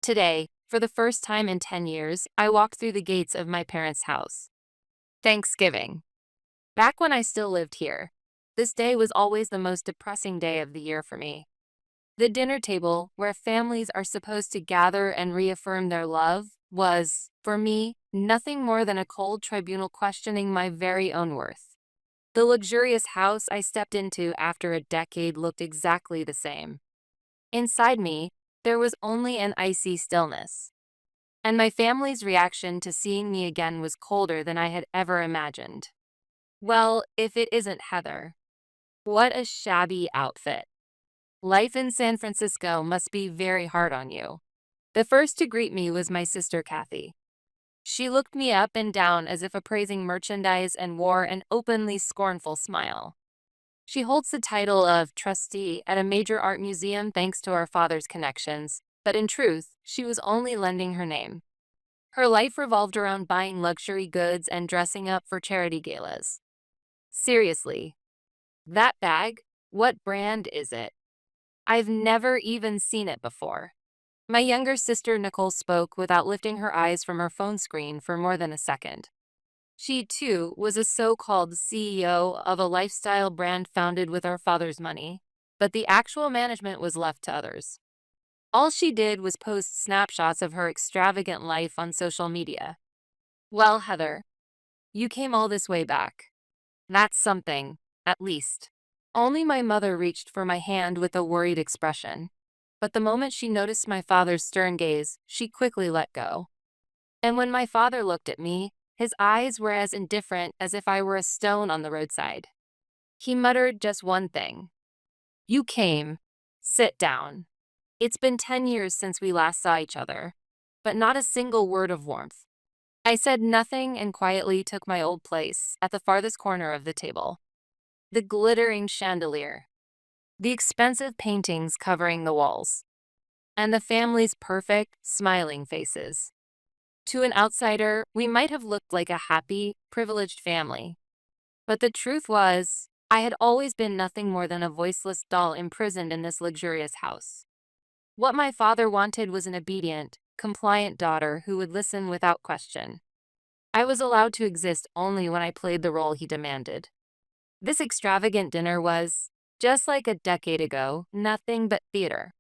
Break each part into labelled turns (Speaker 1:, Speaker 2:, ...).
Speaker 1: Today, for the first time in 10 years, I walked through the gates of my parents' house. Thanksgiving. Back when I still lived here, this day was always the most depressing day of the year for me. The dinner table, where families are supposed to gather and reaffirm their love, was, for me, nothing more than a cold tribunal questioning my very own worth. The luxurious house I stepped into after a decade looked exactly the same. Inside me, there was only an icy stillness. And my family's reaction to seeing me again was colder than I had ever imagined. Well, if it isn't Heather. What a shabby outfit. Life in San Francisco must be very hard on you. The first to greet me was my sister Kathy. She looked me up and down as if appraising merchandise and wore an openly scornful smile. She holds the title of trustee at a major art museum thanks to our father's connections, but in truth, she was only lending her name. Her life revolved around buying luxury goods and dressing up for charity galas. Seriously, that bag? What brand is it? I've never even seen it before. My younger sister Nicole spoke without lifting her eyes from her phone screen for more than a second. She, too, was a so-called CEO of a lifestyle brand founded with our father's money, but the actual management was left to others. All she did was post snapshots of her extravagant life on social media. Well, Heather, you came all this way back. That's something, at least. Only my mother reached for my hand with a worried expression. But the moment she noticed my father's stern gaze, she quickly let go. And when my father looked at me, his eyes were as indifferent as if I were a stone on the roadside. He muttered just one thing. You came. Sit down. It's been 10 years since we last saw each other, but not a single word of warmth. I said nothing and quietly took my old place at the farthest corner of the table. The glittering chandelier, the expensive paintings covering the walls, and the family's perfect, smiling faces. To an outsider, we might have looked like a happy, privileged family. But the truth was, I had always been nothing more than a voiceless doll imprisoned in this luxurious house. What my father wanted was an obedient, compliant daughter who would listen without question. I was allowed to exist only when I played the role he demanded. This extravagant dinner was, just like a decade ago, nothing but theater.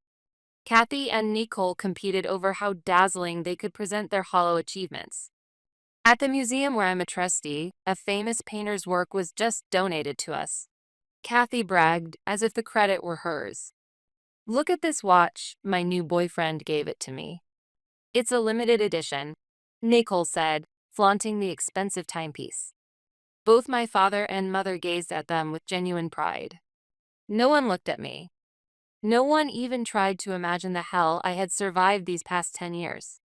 Speaker 1: Kathy and Nicole competed over how dazzling they could present their hollow achievements. At the museum where I'm a trustee, a famous painter's work was just donated to us. Kathy bragged as if the credit were hers. Look at this watch, my new boyfriend gave it to me. It's a limited edition, Nicole said, flaunting the expensive timepiece. Both my father and mother gazed at them with genuine pride. No one looked at me. No one even tried to imagine the hell I had survived these past 10 years.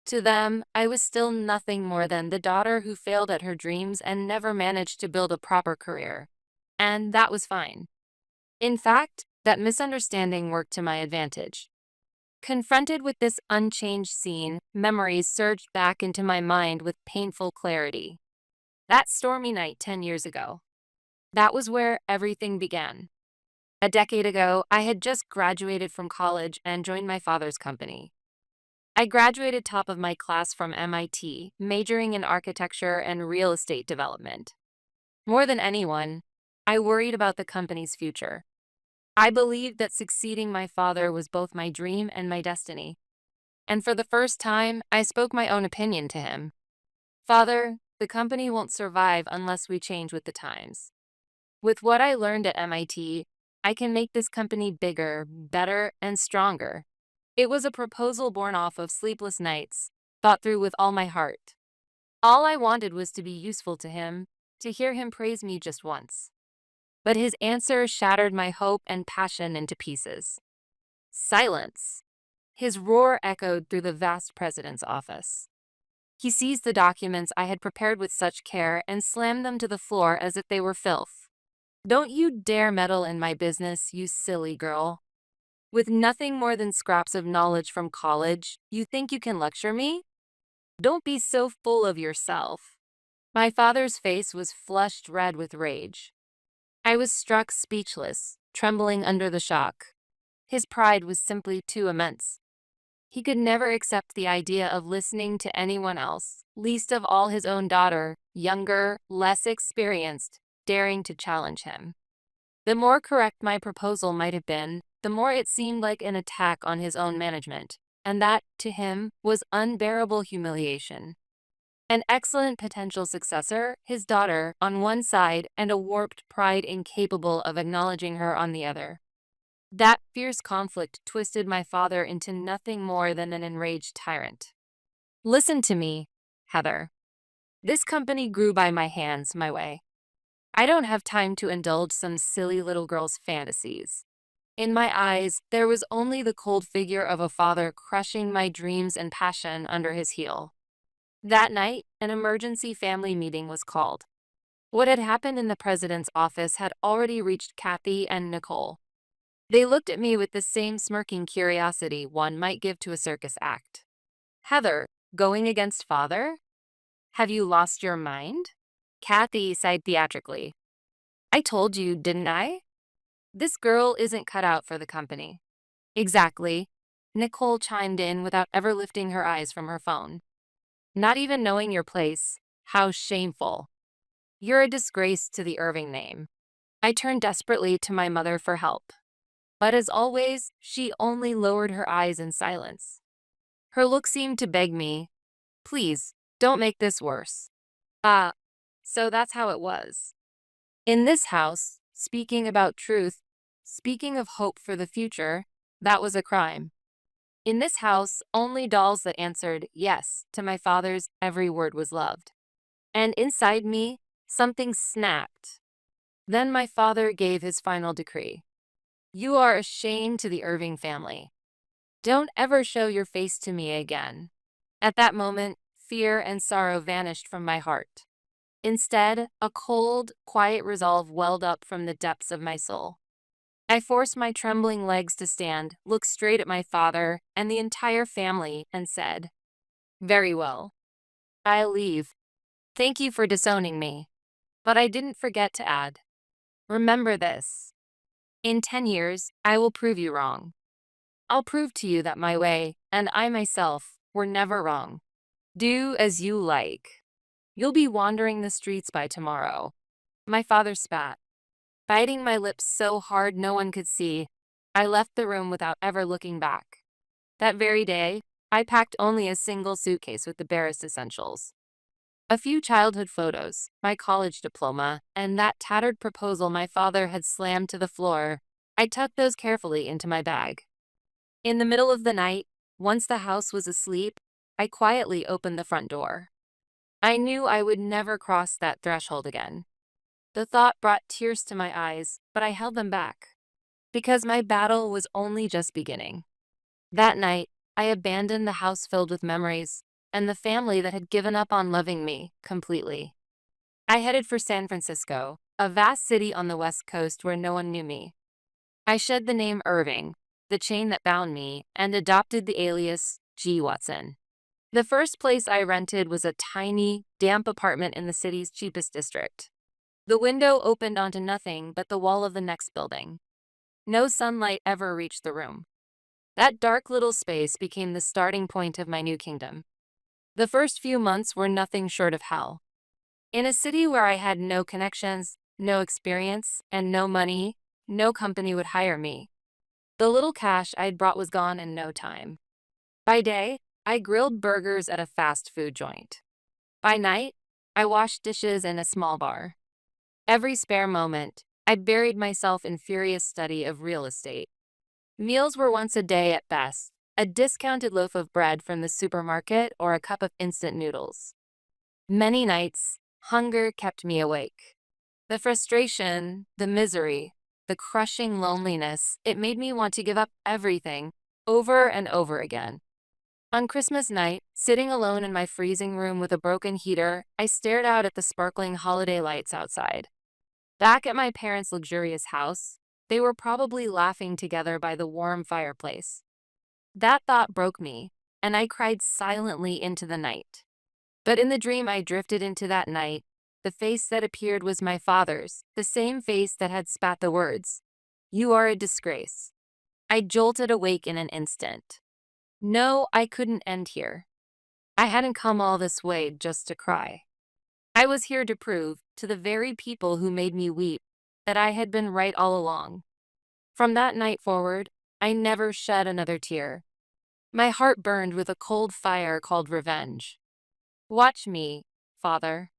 Speaker 1: To them, I was still nothing more than the daughter who failed at her dreams and never managed to build a proper career. And that was fine. In fact, that misunderstanding worked to my advantage. Confronted with this unchanged scene, memories surged back into my mind with painful clarity. That stormy night 10 years ago. That was where everything began. A decade ago, I had just graduated from college and joined my father's company. I graduated top of my class from MIT, majoring in architecture and real estate development. More than anyone, I worried about the company's future. I believed that succeeding my father was both my dream and my destiny. And for the first time, I spoke my own opinion to him. Father, the company won't survive unless we change with the times. With what I learned at MIT, I can make this company bigger, better, and stronger. It was a proposal born off of sleepless nights, thought through with all my heart. All I wanted was to be useful to him, to hear him praise me just once. But his answer shattered my hope and passion into pieces. Silence. His roar echoed through the vast president's office. He seized the documents I had prepared with such care and slammed them to the floor as if they were filth. Don't you dare meddle in my business, you silly girl. With nothing more than scraps of knowledge from college, you think you can lecture me? Don't be so full of yourself. My father's face was flushed red with rage. I was struck speechless, trembling under the shock. His pride was simply too immense. He could never accept the idea of listening to anyone else, least of all his own daughter, younger, less experienced, daring to challenge him. The more correct my proposal might have been, the more it seemed like an attack on his own management, and that, to him, was unbearable humiliation. An excellent potential successor, his daughter, on one side, and a warped pride incapable of acknowledging her on the other. That fierce conflict twisted my father into nothing more than an enraged tyrant. Listen to me, Heather. This company grew by my hands, my way. I don't have time to indulge some silly little girl's fantasies. In my eyes, there was only the cold figure of a father crushing my dreams and passion under his heel. That night, an emergency family meeting was called. What had happened in the president's office had already reached Kathy and Nicole. They looked at me with the same smirking curiosity one might give to a circus act. Heather, going against father? Have you lost your mind? Kathy sighed theatrically. I told you, didn't I? This girl isn't cut out for the company. Exactly. Nicole chimed in without ever lifting her eyes from her phone. Not even knowing your place. How shameful. You're a disgrace to the Irving name. I turned desperately to my mother for help. But as always, she only lowered her eyes in silence. Her look seemed to beg me, please, don't make this worse. So that's how it was. In this house, speaking about truth, speaking of hope for the future, that was a crime. In this house, only dolls that answered yes to my father's every word was loved. And inside me, something snapped. Then my father gave his final decree. You are a shame to the Irving family. Don't ever show your face to me again. At that moment, fear and sorrow vanished from my heart. Instead, a cold, quiet resolve welled up from the depths of my soul. I forced my trembling legs to stand, looked straight at my father and the entire family, and said, very well. I'll leave. Thank you for disowning me. But I didn't forget to add, remember this. In 10 years, I will prove you wrong. I'll prove to you that my way, and I myself, were never wrong. Do as you like. You'll be wandering the streets by tomorrow. My father spat. Biting my lips so hard no one could see, I left the room without ever looking back. That very day, I packed only a single suitcase with the barest essentials. A few childhood photos, my college diploma, and that tattered proposal my father had slammed to the floor. I tucked those carefully into my bag. In the middle of the night, once the house was asleep, I quietly opened the front door. I knew I would never cross that threshold again. The thought brought tears to my eyes, but I held them back, because my battle was only just beginning. That night, I abandoned the house filled with memories, and the family that had given up on loving me completely. I headed for San Francisco, a vast city on the West Coast where no one knew me. I shed the name Irving, the chain that bound me, and adopted the alias G. Watson. The first place I rented was a tiny, damp apartment in the city's cheapest district. The window opened onto nothing but the wall of the next building. No sunlight ever reached the room. That dark little space became the starting point of my new kingdom. The first few months were nothing short of hell. In a city where I had no connections, no experience, and no money, no company would hire me. The little cash I'd brought was gone in no time. By day, I grilled burgers at a fast food joint. By night, I washed dishes in a small bar. Every spare moment, I buried myself in furious study of real estate. Meals were once a day at best, a discounted loaf of bread from the supermarket or a cup of instant noodles. Many nights, hunger kept me awake. The frustration, the misery, the crushing loneliness, it made me want to give up everything, over and over again. On Christmas night, sitting alone in my freezing room with a broken heater, I stared out at the sparkling holiday lights outside. Back at my parents' luxurious house, they were probably laughing together by the warm fireplace. That thought broke me, and I cried silently into the night. But in the dream I drifted into that night, the face that appeared was my father's, the same face that had spat the words, "You are a disgrace." I jolted awake in an instant. No, I couldn't end here. I hadn't come all this way just to cry. I was here to prove, to the very people who made me weep, that I had been right all along. From that night forward, I never shed another tear. My heart burned with a cold fire called revenge. Watch me, Father.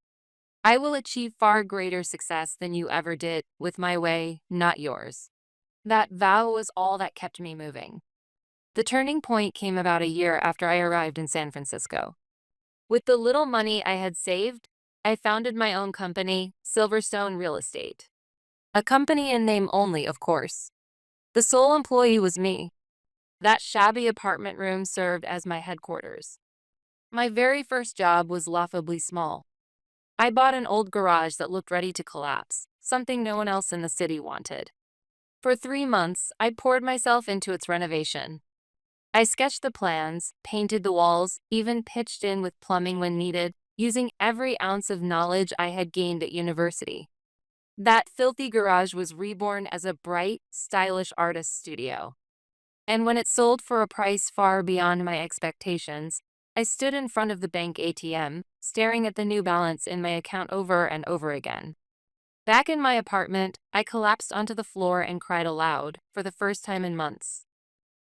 Speaker 1: I will achieve far greater success than you ever did, with my way, not yours. That vow was all that kept me moving. The turning point came about a year after I arrived in San Francisco. With the little money I had saved, I founded my own company, Silverstone Real Estate. A company in name only, of course. The sole employee was me. That shabby apartment room served as my headquarters. My very first job was laughably small. I bought an old garage that looked ready to collapse, something no one else in the city wanted. For 3 months, I poured myself into its renovation. I sketched the plans, painted the walls, even pitched in with plumbing when needed, using every ounce of knowledge I had gained at university. That filthy garage was reborn as a bright, stylish artist's studio. And when it sold for a price far beyond my expectations, I stood in front of the bank ATM, staring at the new balance in my account over and over again. Back in my apartment, I collapsed onto the floor and cried aloud for the first time in months.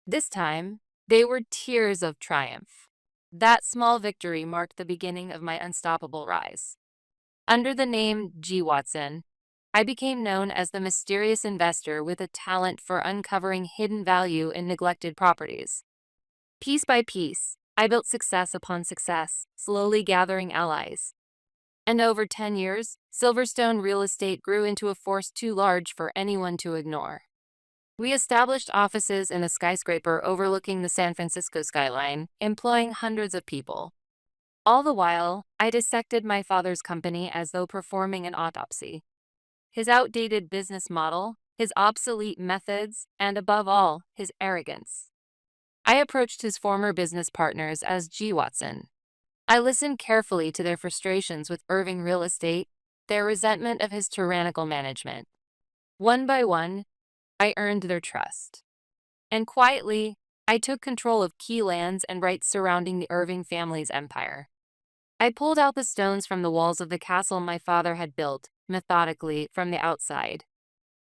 Speaker 1: This time, they were tears of triumph. That small victory marked the beginning of my unstoppable rise. Under the name G. Watson, I became known as the mysterious investor with a talent for uncovering hidden value in neglected properties. Piece by piece, I built success upon success, slowly gathering allies. And over 10 years, Silverstone Real Estate grew into a force too large for anyone to ignore. We established offices in a skyscraper overlooking the San Francisco skyline, employing hundreds of people. All the while, I dissected my father's company as though performing an autopsy. His outdated business model, his obsolete methods, and above all, his arrogance. I approached his former business partners as G. Watson. I listened carefully to their frustrations with Irving Real Estate, their resentment of his tyrannical management. One by one, I earned their trust. And quietly, I took control of key lands and rights surrounding the Irving family's empire. I pulled out the stones from the walls of the castle my father had built, methodically, from the outside.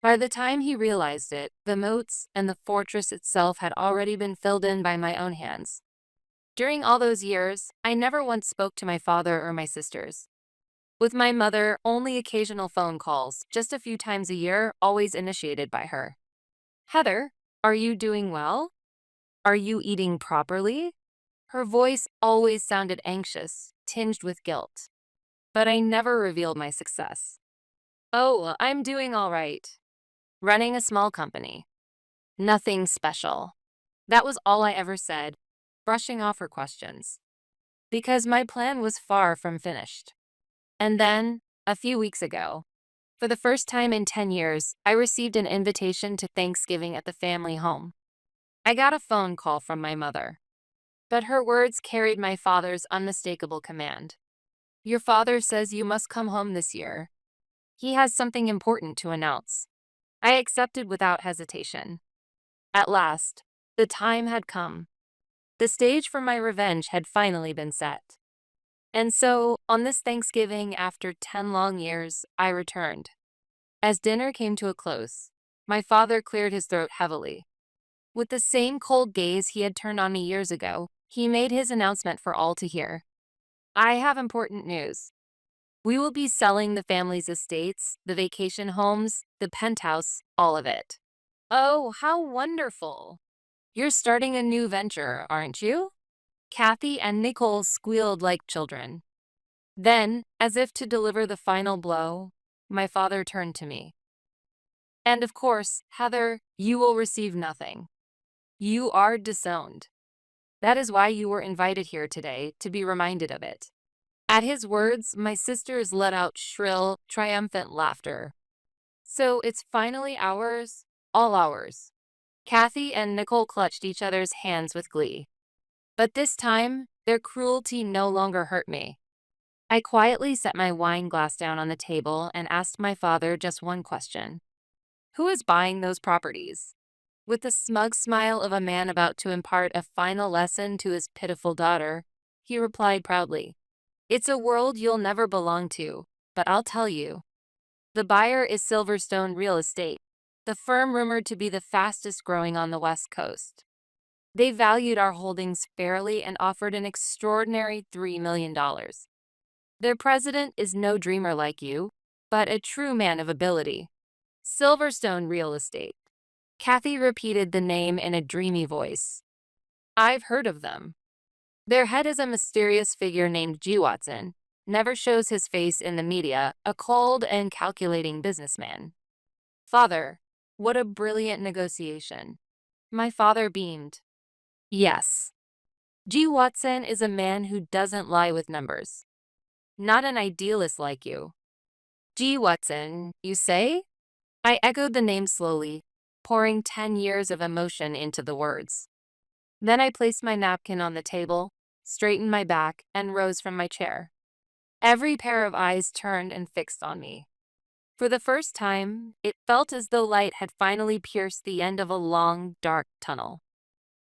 Speaker 1: By the time he realized it, the moats and the fortress itself had already been filled in by my own hands. During all those years, I never once spoke to my father or my sisters. With my mother, only occasional phone calls, just a few times a year, always initiated by her. Heather, are you doing well? Are you eating properly? Her voice always sounded anxious, tinged with guilt. But I never revealed my success. Oh, I'm doing all right. Running a small company. Nothing special. That was all I ever said, brushing off her questions. Because my plan was far from finished. And then, a few weeks ago, for the first time in 10 years, I received an invitation to Thanksgiving at the family home. I got a phone call from my mother. But her words carried my father's unmistakable command. Your father says you must come home this year. He has something important to announce. I accepted without hesitation. At last, the time had come. The stage for my revenge had finally been set. And so, on this Thanksgiving after 10 long years, I returned. As dinner came to a close, my father cleared his throat heavily. With the same cold gaze he had turned on me years ago, he made his announcement for all to hear. I have important news. We will be selling the family's estates, the vacation homes, the penthouse, all of it. Oh, how wonderful! You're starting a new venture, aren't you? Kathy and Nicole squealed like children. Then, as if to deliver the final blow, my father turned to me. And of course, Heather, you will receive nothing. You are disowned. That is why you were invited here today, to be reminded of it. At his words, my sisters let out shrill, triumphant laughter. So it's finally ours, all ours. Kathy and Nicole clutched each other's hands with glee. But this time, their cruelty no longer hurt me. I quietly set my wine glass down on the table and asked my father just one question. Who is buying those properties? With the smug smile of a man about to impart a final lesson to his pitiful daughter, he replied proudly, "It's a world you'll never belong to, but I'll tell you. The buyer is Silverstone Real Estate, the firm rumored to be the fastest growing on the West Coast. They valued our holdings fairly and offered an extraordinary $3 million. Their president is no dreamer like you, but a true man of ability. Silverstone Real Estate." Kathy repeated the name in a dreamy voice. "I've heard of them. Their head is a mysterious figure named G. Watson, never shows his face in the media, a cold and calculating businessman." "Father, what a brilliant negotiation." My father beamed. "Yes. G. Watson is a man who doesn't lie with numbers. Not an idealist like you." "G. Watson, you say?" I echoed the name slowly, pouring 10 years of emotion into the words. Then I placed my napkin on the table, straightened my back, and rose from my chair. Every pair of eyes turned and fixed on me. For the first time, it felt as though light had finally pierced the end of a long, dark tunnel.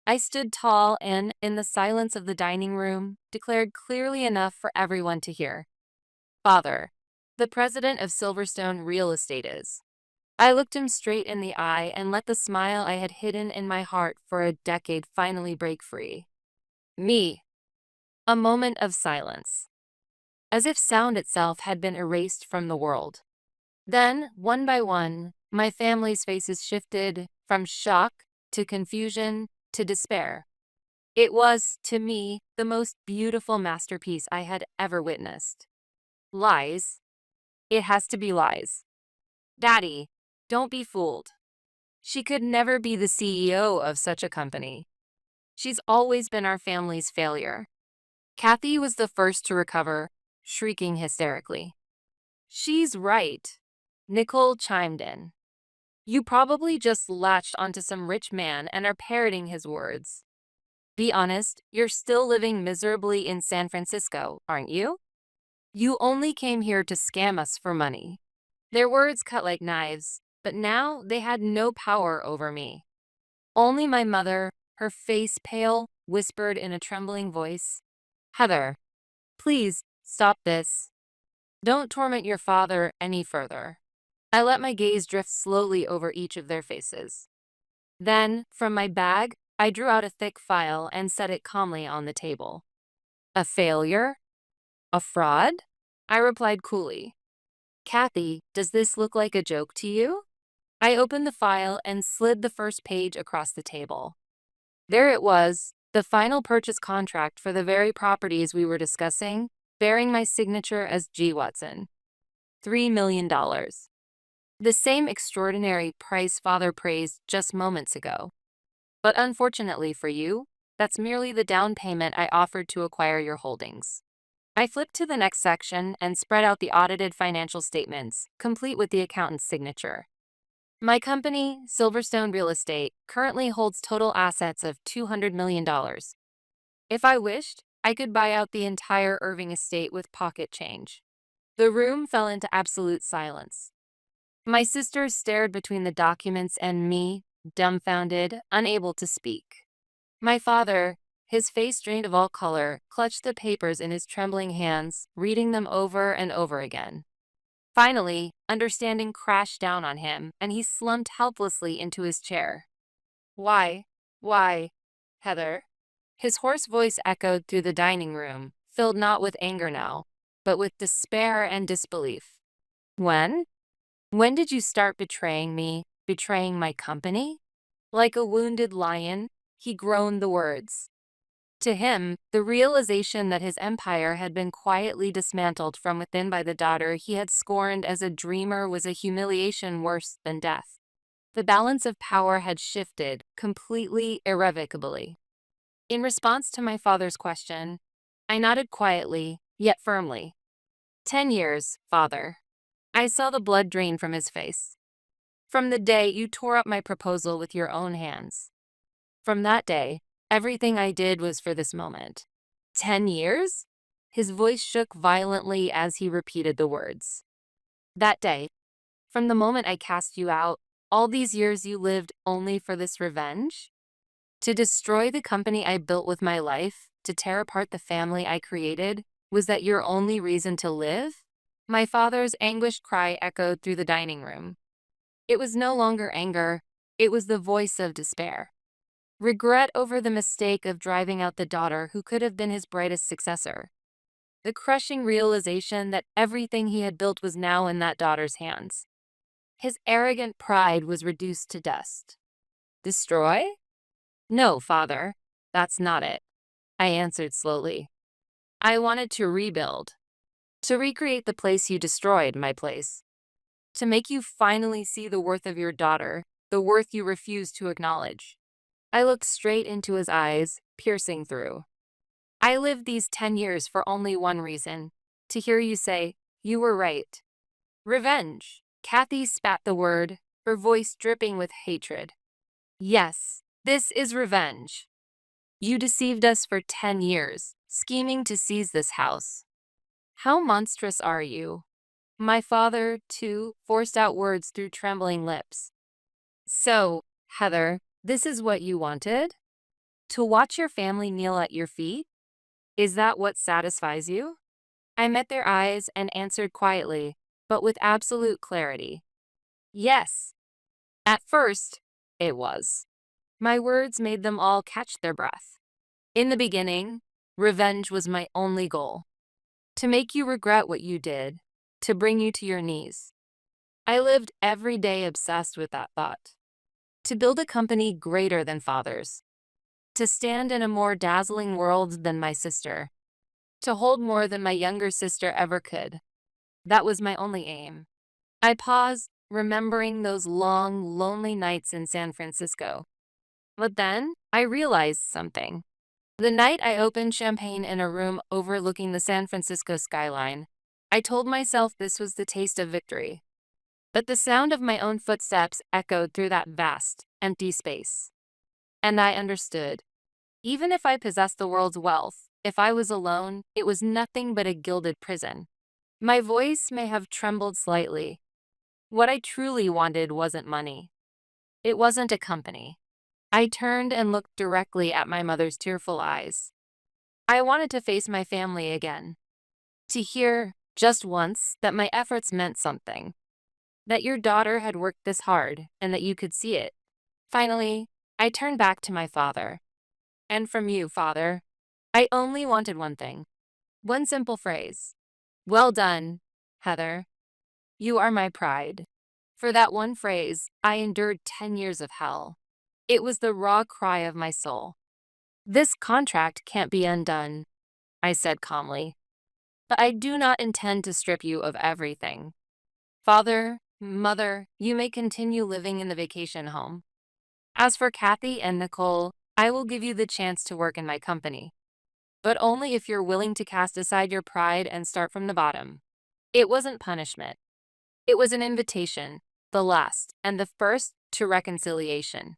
Speaker 1: I stood tall and, in the silence of the dining room, declared clearly enough for everyone to hear. "Father, the president of Silverstone Real Estate is." I looked him straight in the eye and let the smile I had hidden in my heart for a decade finally break free. "Me." A moment of silence, as if sound itself had been erased from the world. Then, one by one, my family's faces shifted from shock to confusion to despair. It was, to me, the most beautiful masterpiece I had ever witnessed. Lies. It has to be lies. Daddy, don't be fooled. She could never be the CEO of such a company. She's always been our family's failure. Kathy was the first to recover, shrieking hysterically. "She's right," Nicole chimed in. "You probably just latched onto some rich man and are parroting his words. Be honest, you're still living miserably in San Francisco, aren't you? You only came here to scam us for money." Their words cut like knives, but now they had no power over me. Only my mother, her face pale, whispered in a trembling voice, "Heather, please stop this. Don't torment your father any further." I let my gaze drift slowly over each of their faces. Then, from my bag, I drew out a thick file and set it calmly on the table. "A failure? A fraud?" I replied coolly. "Kathy, does this look like a joke to you?" I opened the file and slid the first page across the table. There it was, the final purchase contract for the very properties we were discussing, bearing my signature as G. Watson. $3 million. The same extraordinary price Father praised just moments ago. But unfortunately for you, that's merely the down payment I offered to acquire your holdings. I flipped to the next section and spread out the audited financial statements, complete with the accountant's signature. My company, Silverstone Real Estate, currently holds total assets of $200 million. If I wished, I could buy out the entire Irving estate with pocket change. The room fell into absolute silence. My sisters stared between the documents and me, dumbfounded, unable to speak. My father, his face drained of all color, clutched the papers in his trembling hands, reading them over and over again. Finally, understanding crashed down on him, and he slumped helplessly into his chair. Why, Heather?" His hoarse voice echoed through the dining room, filled not with anger now, but with despair and disbelief. "When? When did you start betraying me, betraying my company?" Like a wounded lion, he groaned the words. To him, the realization that his empire had been quietly dismantled from within by the daughter he had scorned as a dreamer was a humiliation worse than death. The balance of power had shifted, completely, irrevocably. In response to my father's question, I nodded quietly, yet firmly. 10 years, Father. I saw the blood drain from his face. From the day you tore up my proposal with your own hands. From that day, everything I did was for this moment. 10 years? His voice shook violently as he repeated the words. That day, from the moment I cast you out, All these years you lived only for this revenge? To destroy the company I built with my life, to tear apart the family I created, was that your only reason to live? My father's anguished cry echoed through the dining room. It was no longer anger, it was the voice of despair. Regret over the mistake of driving out the daughter who could have been his brightest successor. The crushing realization that everything he had built was now in that daughter's hands. His arrogant pride was reduced to dust. Destroy? No, father, that's not it, I answered slowly. I wanted to rebuild. To recreate the place you destroyed, my place. To make you finally see the worth of your daughter, the worth you refused to acknowledge. I looked straight into his eyes, piercing through. I lived these 10 years for only one reason, to hear you say, you were right. Revenge. Kathy spat the word, her voice dripping with hatred. Yes, this is revenge. You deceived us for 10 years, scheming to seize this house. How monstrous are you? My father, too, forced out words through trembling lips. So, Heather, this is what you wanted? To watch your family kneel at your feet? Is that what satisfies you? I met their eyes and answered quietly, but with absolute clarity. Yes. At first, it was. My words made them all catch their breath. In the beginning, revenge was my only goal. To make you regret what you did, to bring you to your knees. I lived every day obsessed with that thought. To build a company greater than father's. To stand in a more dazzling world than my sister. To hold more than my younger sister ever could. That was my only aim. I paused, remembering those long, lonely nights in San Francisco. But then, I realized something. The night I opened champagne in a room overlooking the San Francisco skyline, I told myself this was the taste of victory. But the sound of my own footsteps echoed through that vast, empty space. And I understood. Even if I possessed the world's wealth, if I was alone, it was nothing but a gilded prison. My voice may have trembled slightly. What I truly wanted wasn't money. It wasn't a company. I turned and looked directly at my mother's tearful eyes. I wanted to face my family again. To hear, just once, that my efforts meant something. That your daughter had worked this hard and that you could see it. Finally, I turned back to my father. And from you, Father, I only wanted one thing. One simple phrase. Well done, Heather. You are my pride. For that one phrase, I endured 10 years of hell. It was the raw cry of my soul. This contract can't be undone, I said calmly. But I do not intend to strip you of everything. Father, Mother, you may continue living in the vacation home. As for Kathy and Nicole, I will give you the chance to work in my company. But only if you're willing to cast aside your pride and start from the bottom. It wasn't punishment. It was an invitation, the last and the first to reconciliation.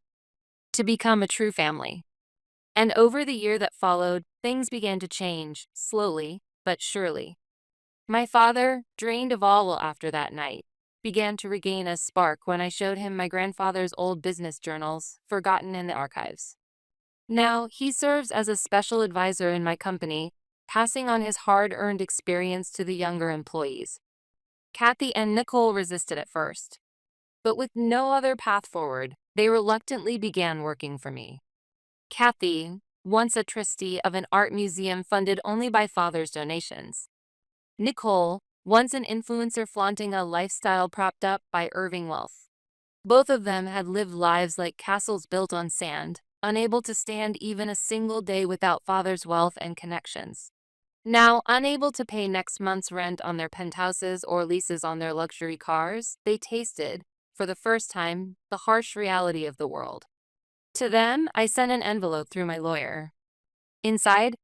Speaker 1: To become a true family. And over the year that followed, things began to change, slowly but surely. My father, drained of all after that night, began to regain a spark when I showed him my grandfather's old business journals, forgotten in the archives. Now, he serves as a special advisor in my company, passing on his hard-earned experience to the younger employees. Kathy and Nicole resisted at first. But with no other path forward, they reluctantly began working for me. Kathy, once a trustee of an art museum funded only by father's donations. Nicole, once an influencer flaunting a lifestyle propped up by Irving wealth. Both of them had lived lives like castles built on sand, unable to stand even a single day without father's wealth and connections. Now, unable to pay next month's rent on their penthouses or leases on their luxury cars, they tasted, for the first time, the harsh reality of the world. To them, I sent an envelope through my lawyer. Inside,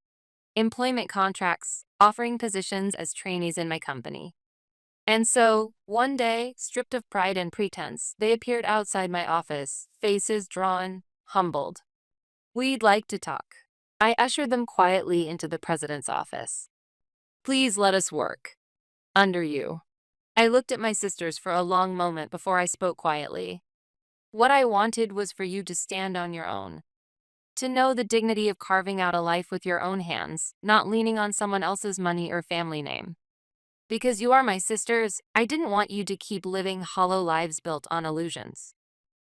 Speaker 1: employment contracts offering positions as trainees in my company. And so, one day, stripped of pride and pretense, they appeared outside my office, faces drawn, humbled. We'd like to talk. I ushered them quietly into the president's office. Please let us work. Under you. I looked at my sisters for a long moment before I spoke quietly. What I wanted was for you to stand on your own, to know the dignity of carving out a life with your own hands, not leaning on someone else's money or family name. Because you are my sisters, I didn't want you to keep living hollow lives built on illusions.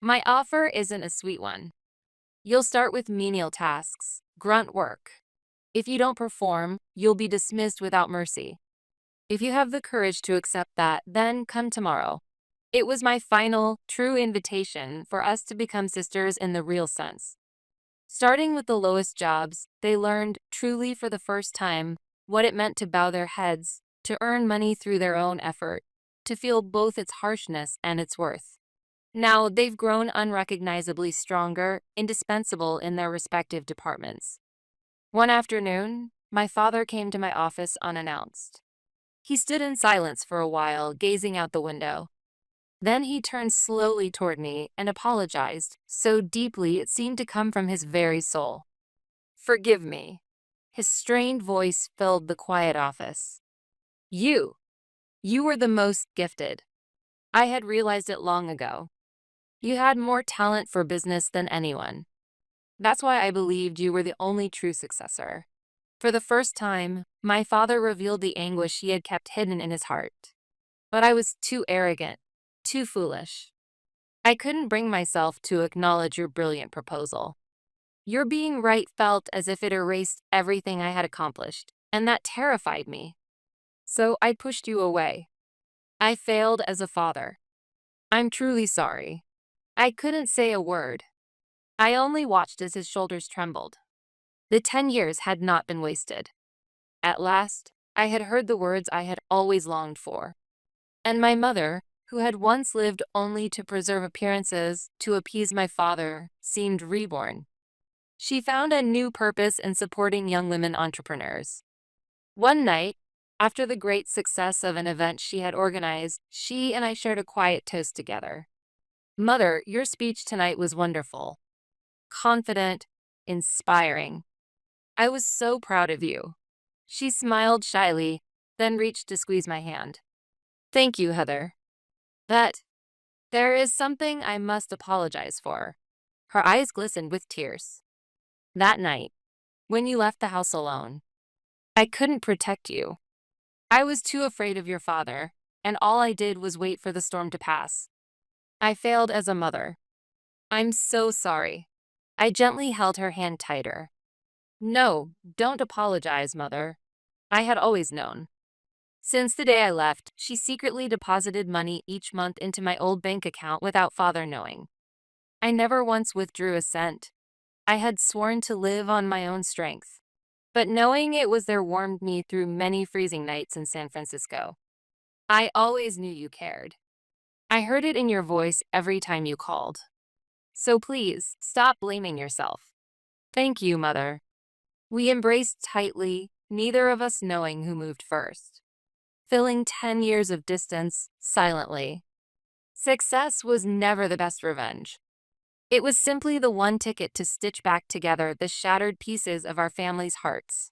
Speaker 1: My offer isn't a sweet one. You'll start with menial tasks, grunt work. If you don't perform, you'll be dismissed without mercy. If you have the courage to accept that, then come tomorrow. It was my final, true invitation for us to become sisters in the real sense. Starting with the lowest jobs, they learned, truly for the first time, what it meant to bow their heads, to earn money through their own effort, to feel both its harshness and its worth. Now they've grown unrecognizably stronger, indispensable in their respective departments. One afternoon, my father came to my office unannounced. He stood in silence for a while, gazing out the window. Then he turned slowly toward me and apologized, so deeply it seemed to come from his very soul. "Forgive me." His strained voice filled the quiet office. You were the most gifted. I had realized it long ago. You had more talent for business than anyone. That's why I believed you were the only true successor. For the first time, my father revealed the anguish he had kept hidden in his heart. But I was too arrogant, too foolish. I couldn't bring myself to acknowledge your brilliant proposal. Your being right felt as if it erased everything I had accomplished, and that terrified me. So I pushed you away. I failed as a father. I'm truly sorry. I couldn't say a word. I only watched as his shoulders trembled. The 10 years had not been wasted. At last, I had heard the words I had always longed for. And my mother, who had once lived only to preserve appearances, to appease my father, seemed reborn. She found a new purpose in supporting young women entrepreneurs. One night, after the great success of an event she had organized, she and I shared a quiet toast together. "Mother, your speech tonight was wonderful. Confident, inspiring. I was so proud of you." She smiled shyly, then reached to squeeze my hand. "Thank you, Heather. That there is something I must apologize for." Her eyes glistened with tears. "That night, when you left the house alone, I couldn't protect you. I was too afraid of your father, and all I did was wait for the storm to pass. I failed as a mother. I'm so sorry." I gently held her hand tighter. "No, don't apologize, Mother. I had always known." Since the day I left, she secretly deposited money each month into my old bank account without Father knowing. I never once withdrew a cent. I had sworn to live on my own strength. But knowing it was there warmed me through many freezing nights in San Francisco. I always knew you cared. I heard it in your voice every time you called. So please, stop blaming yourself. Thank you, Mother. We embraced tightly, neither of us knowing who moved first. Filling 10 years of distance, silently. Success was never the best revenge. It was simply the one ticket to stitch back together the shattered pieces of our family's hearts.